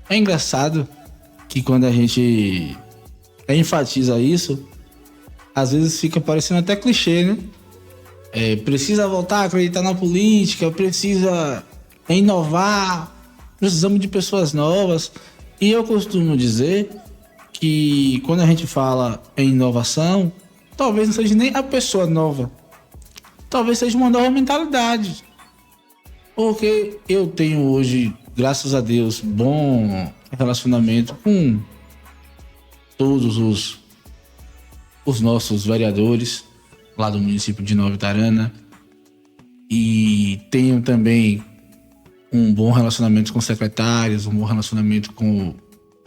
É engraçado que quando a gente enfatiza isso, às vezes fica parecendo até clichê, né? Precisa voltar a acreditar na política, precisa inovar, precisamos de pessoas novas. E eu costumo dizer que quando a gente fala em inovação, talvez não seja nem a pessoa nova, talvez seja uma nova mentalidade. Porque eu tenho hoje, graças a Deus, bom relacionamento com todos os nossos vereadores lá do município de Nova Itarana, e tenho também um bom relacionamento com secretários, um bom relacionamento com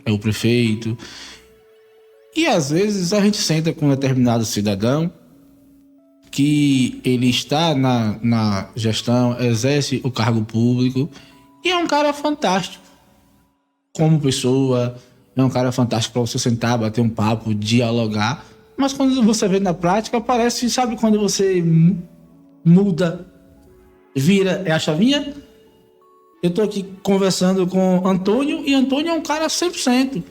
o prefeito. E às vezes a gente senta com um determinado cidadão que ele está na gestão, exerce o cargo público e é um cara fantástico como pessoa, é um cara fantástico para você sentar, bater um papo, dialogar. Mas quando você vê na prática, parece, sabe quando você muda, vira, é a chavinha? Eu tô aqui conversando com Antônio e Antônio é um cara 100%.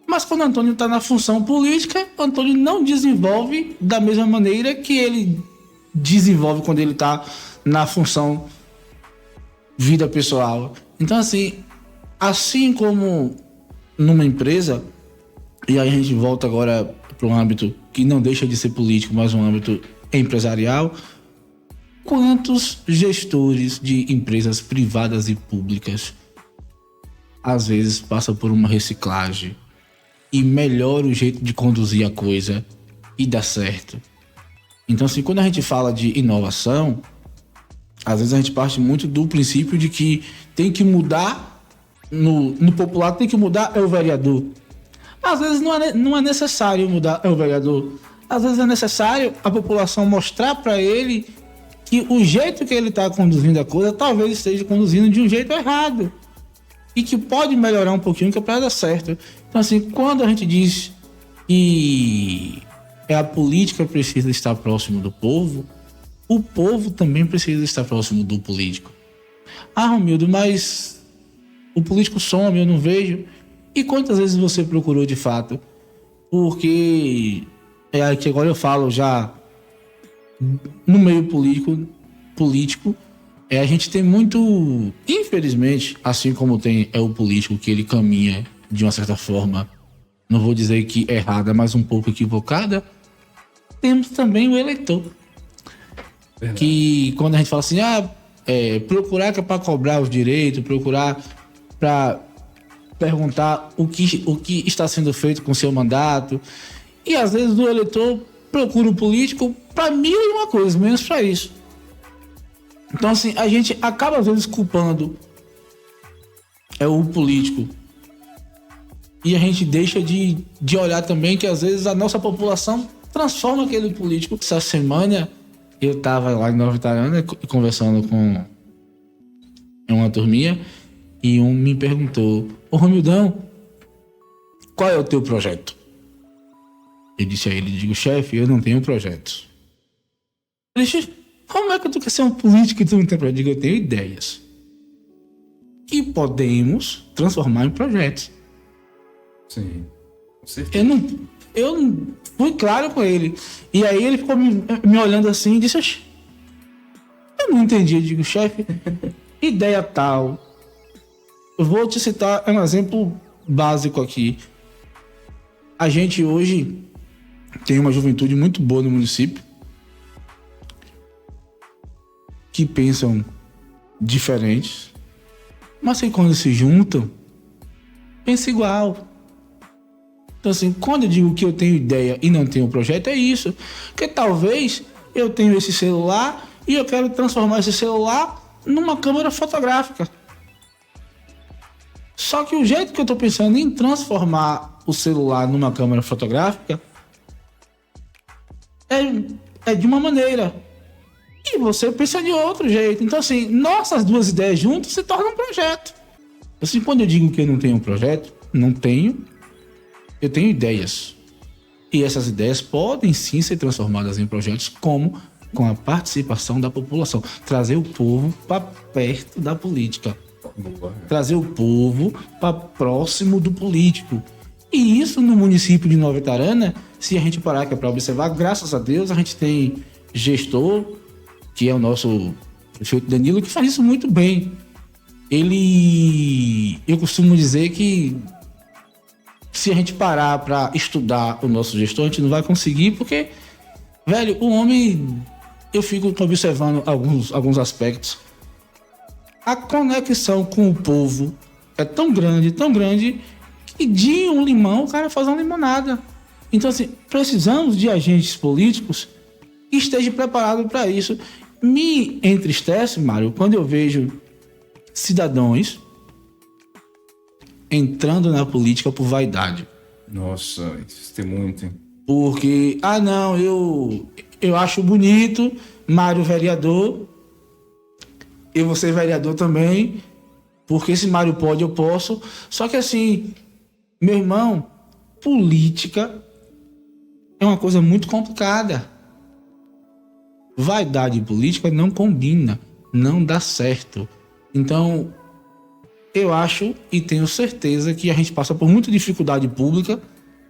Mas quando Antônio tá na função política, Antônio não desenvolve da mesma maneira que ele desenvolve quando ele tá na função vida pessoal. Então, assim como numa empresa, e aí a gente volta agora para um âmbito que não deixa de ser político, mas um âmbito empresarial, quantos gestores de empresas privadas e públicas às vezes passam por uma reciclagem e melhora o jeito de conduzir a coisa e dá certo? Então, quando a gente fala de inovação, às vezes a gente parte muito do princípio de que tem que mudar, no popular tem que mudar é o vereador. Às vezes não é necessário mudar o vereador. Às vezes é necessário a população mostrar para ele que o jeito que ele está conduzindo a coisa talvez esteja conduzindo de um jeito errado e que pode melhorar um pouquinho, que é para dar certo. Então, quando a gente diz que a política precisa estar próximo do povo, o povo também precisa estar próximo do político. Ah, Romildo, mas o político some, eu não vejo. E quantas vezes você procurou de fato? Porque que agora eu falo já no meio político, a gente tem muito, infelizmente, assim como tem o político que ele caminha de uma certa forma, não vou dizer que errada, mas um pouco equivocada, temos também o eleitor. Verdade. Que quando a gente fala assim, procurar que é para cobrar os direitos, procurar para perguntar o que está sendo feito com o seu mandato. E às vezes o eleitor procura o político para mil e uma coisa, menos para isso. Então, a gente acaba às vezes culpando o político. E a gente deixa de olhar também que às vezes a nossa população transforma aquele político. Essa semana eu estava lá em Nova Itarana conversando com uma turminha e um me perguntou: ô Romildão, qual é o teu projeto? Eu disse a ele, digo, chefe, eu não tenho projetos. Ele disse, como é que tu quer ser um político e tu não tem projeto? Eu digo, eu tenho ideias que podemos transformar em projetos. Sim, com certeza. Eu não fui claro com ele. E aí ele ficou me olhando assim e disse, eu não entendi. Eu digo, chefe, ideia tal. Eu vou te citar um exemplo básico aqui. A gente hoje tem uma juventude muito boa no município que pensam diferentes, mas que quando se juntam, pensam igual. Então, quando eu digo que eu tenho ideia e não tenho projeto, é isso. Porque talvez eu tenho esse celular e eu quero transformar esse celular numa câmera fotográfica. Só que o jeito que eu estou pensando em transformar o celular numa câmera fotográfica é de uma maneira. E você pensa de outro jeito. Então, nossas duas ideias juntas se tornam um projeto. Quando eu digo que eu não tenho um projeto, não tenho. Eu tenho ideias. E essas ideias podem sim ser transformadas em projetos, como com a participação da população. Trazer o povo para perto da política. Trazer o povo para próximo do político. E isso no município de Nova Itarana, se a gente parar que é para observar, graças a Deus a gente tem gestor, que é o nosso prefeito Danilo, que faz isso muito bem. Eu costumo dizer que se a gente parar para estudar o nosso gestor, a gente não vai conseguir, porque, velho, o homem, eu fico observando alguns aspectos. A conexão com o povo é tão grande, que de um limão o cara faz uma limonada. Então, assim, precisamos de agentes políticos que estejam preparados para isso. Me entristece, Mário, quando eu vejo cidadãos entrando na política por vaidade. Nossa, isso tem muito, hein? Porque, não, eu acho bonito, Mário vereador, eu vou ser vereador também, porque se Mário pode, eu posso. Só que assim, meu irmão, política é uma coisa muito complicada. Vaidade e política não combina, não dá certo. Então, eu acho e tenho certeza que a gente passa por muita dificuldade pública,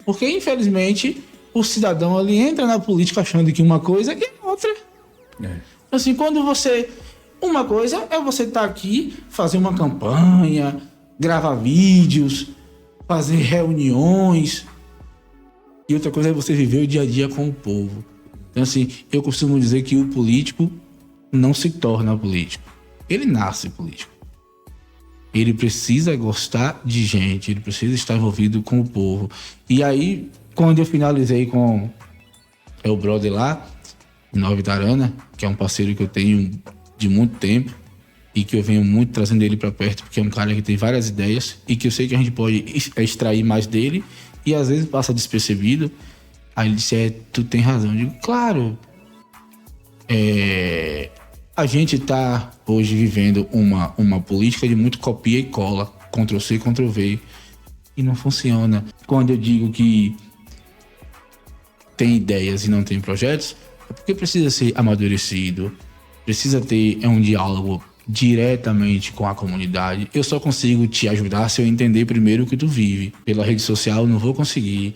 porque infelizmente o cidadão ali entra na política achando que uma coisa e outra. Assim, quando você... Uma coisa é você estar aqui, fazer uma campanha, gravar vídeos, fazer reuniões. E outra coisa é você viver o dia a dia com o povo. Então, assim, eu costumo dizer que o político não se torna político. Ele nasce político. Ele precisa gostar de gente, ele precisa estar envolvido com o povo. E aí, quando eu finalizei com o brother lá, em Nova Itarana, que é um parceiro que eu tenho de muito tempo e que eu venho muito trazendo ele para perto, porque é um cara que tem várias ideias e que eu sei que a gente pode extrair mais dele e às vezes passa despercebido. Aí ele disse, tu tem razão. Eu digo, claro, a gente está hoje vivendo uma política de muito copia e cola, Ctrl-C, Ctrl-V, e não funciona. Quando eu digo que tem ideias e não tem projetos, é porque precisa ser amadurecido, precisa ter um diálogo diretamente com a comunidade. Eu só consigo te ajudar se eu entender primeiro o que tu vive. Pela rede social eu não vou conseguir,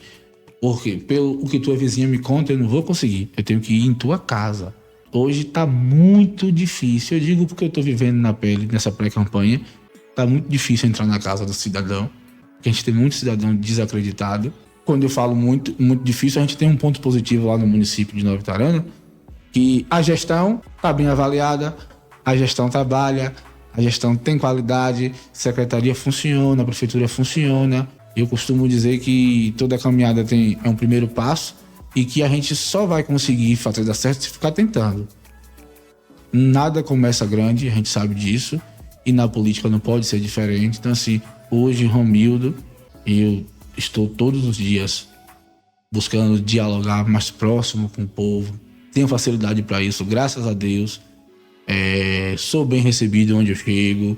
porque pelo que tua vizinha me conta eu não vou conseguir. Eu tenho que ir em tua casa. Hoje tá muito difícil, eu digo porque eu tô vivendo na pele nessa pré-campanha, tá muito difícil entrar na casa do cidadão, porque a gente tem muito cidadão desacreditado. Quando eu falo muito difícil, a gente tem um ponto positivo lá no município de Nova Itarana, que a gestão está bem avaliada, a gestão trabalha, a gestão tem qualidade, a secretaria funciona, a prefeitura funciona. Eu costumo dizer que toda caminhada é um primeiro passo e que a gente só vai conseguir fazer dar certo se ficar tentando. Nada começa grande, a gente sabe disso, e na política não pode ser diferente. Então, assim, hoje, Romildo, eu estou todos os dias buscando dialogar mais próximo com o povo. Tenho facilidade para isso, graças a Deus. Sou bem recebido onde eu chego.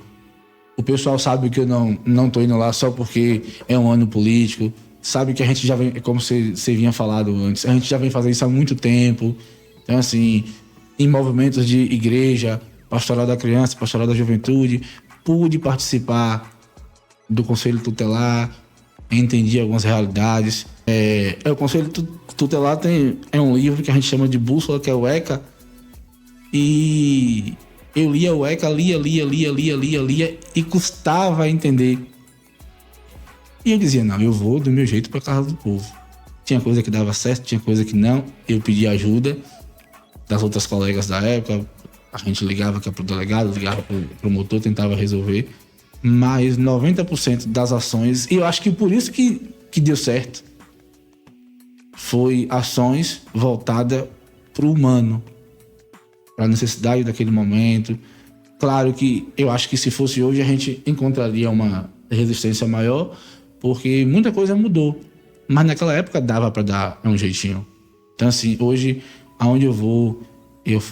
O pessoal sabe que eu não tô indo lá só porque é um ano político. Sabe que a gente já vem, como você vinha falado antes, a gente já vem fazendo isso há muito tempo. Então, assim, em movimentos de igreja, pastoral da criança, pastoral da juventude, pude participar do Conselho Tutelar, entendi algumas realidades. O Conselho Tutelar é um livro que a gente chama de Bússola, que é o ECA, e eu lia o ECA, lia e custava entender. E eu dizia, não, eu vou do meu jeito para casa do povo. Tinha coisa que dava certo, tinha coisa que não. Eu pedi ajuda das outras colegas da época, a gente ligava para o delegado, ligava para o promotor, tentava resolver. Mas 90% das ações, e eu acho que por isso que deu certo, foi ações voltadas para o humano, para a necessidade daquele momento. Claro que eu acho que se fosse hoje a gente encontraria uma resistência maior, porque muita coisa mudou. Mas naquela época dava para dar um jeitinho. Então, assim, hoje, aonde eu vou, eu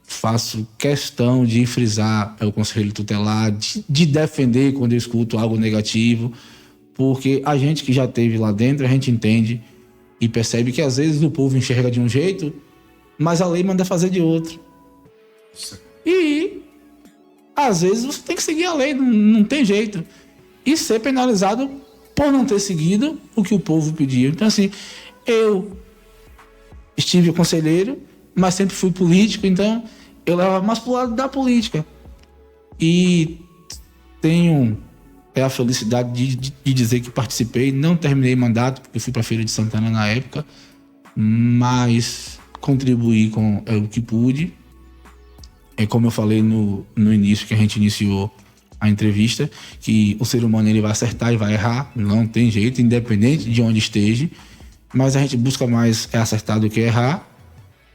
faço questão de frisar o Conselho Tutelar, de defender quando eu escuto algo negativo, porque a gente que já esteve lá dentro, a gente entende e percebe que às vezes o povo enxerga de um jeito, mas a lei manda fazer de outro. E Às vezes você tem que seguir a lei, não tem jeito. E ser penalizado por não ter seguido o que o povo pediu. Então, assim, eu estive conselheiro, mas sempre fui político, então eu levava mais pro lado da política. E tenho a felicidade de dizer que participei. Não terminei mandato, porque eu fui para Feira de Santana na época, mas contribuí com o que pude. É como eu falei no início, que a gente iniciou a entrevista, que o ser humano ele vai acertar e vai errar, não tem jeito, independente de onde esteja, mas a gente busca mais acertar do que errar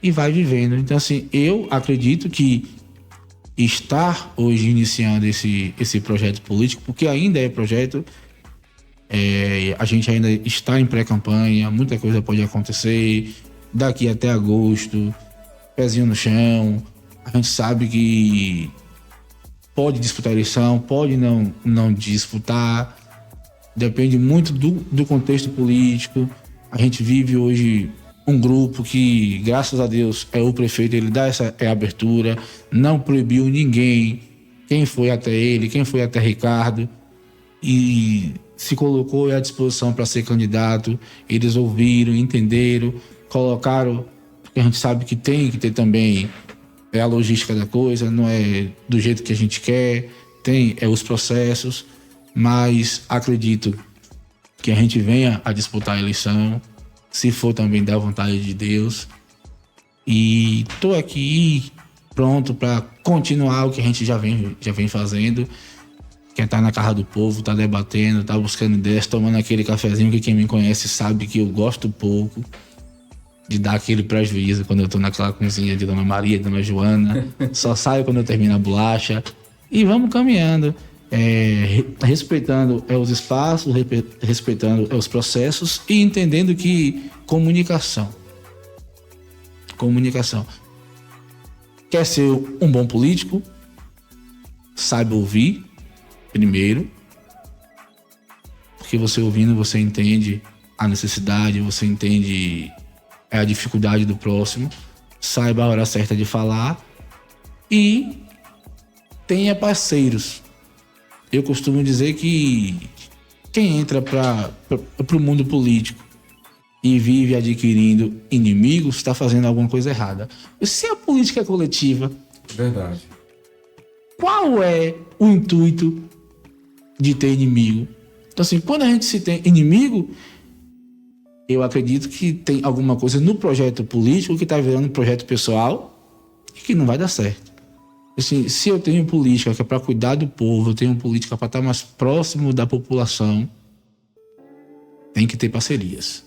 e vai vivendo. Então, assim, eu acredito que estar hoje iniciando esse projeto político, porque ainda é projeto, a gente ainda está em pré-campanha, muita coisa pode acontecer daqui até agosto, pezinho no chão. A gente sabe que pode disputar a eleição, pode não disputar, depende muito do contexto político. A gente vive hoje um grupo que, graças a Deus, é o prefeito, ele dá essa abertura, não proibiu ninguém, quem foi até ele, quem foi até Ricardo, e se colocou à disposição para ser candidato. Eles ouviram, entenderam, colocaram, porque a gente sabe que tem que ter também a logística da coisa, não é do jeito que a gente quer, tem os processos, mas acredito que a gente venha a disputar a eleição, se for também da vontade de Deus. E tô aqui pronto para continuar o que a gente já vem fazendo, que é estar na casa do povo, tá debatendo, tá buscando ideias, tomando aquele cafezinho que quem me conhece sabe que eu gosto pouco de dar aquele prejuízo quando eu tô naquela cozinha de Dona Maria, Dona Joana. Só saio quando eu termino a bolacha. E vamos caminhando, respeitando os espaços, respeitando os processos e entendendo que comunicação. Quer ser um bom político? Saiba ouvir primeiro, porque você ouvindo, você entende a necessidade, você entende a dificuldade do próximo, saiba a hora certa de falar e tenha parceiros. Eu costumo dizer que quem entra para o mundo político e vive adquirindo inimigos está fazendo alguma coisa errada. E se a política é coletiva, Verdade. qual é o intuito de ter inimigo? Então, assim, quando a gente se tem inimigo, eu acredito que tem alguma coisa no projeto político que está virando um projeto pessoal e que não vai dar certo. Assim, se eu tenho política que é para cuidar do povo, eu tenho política para estar mais próximo da população, tem que ter parcerias.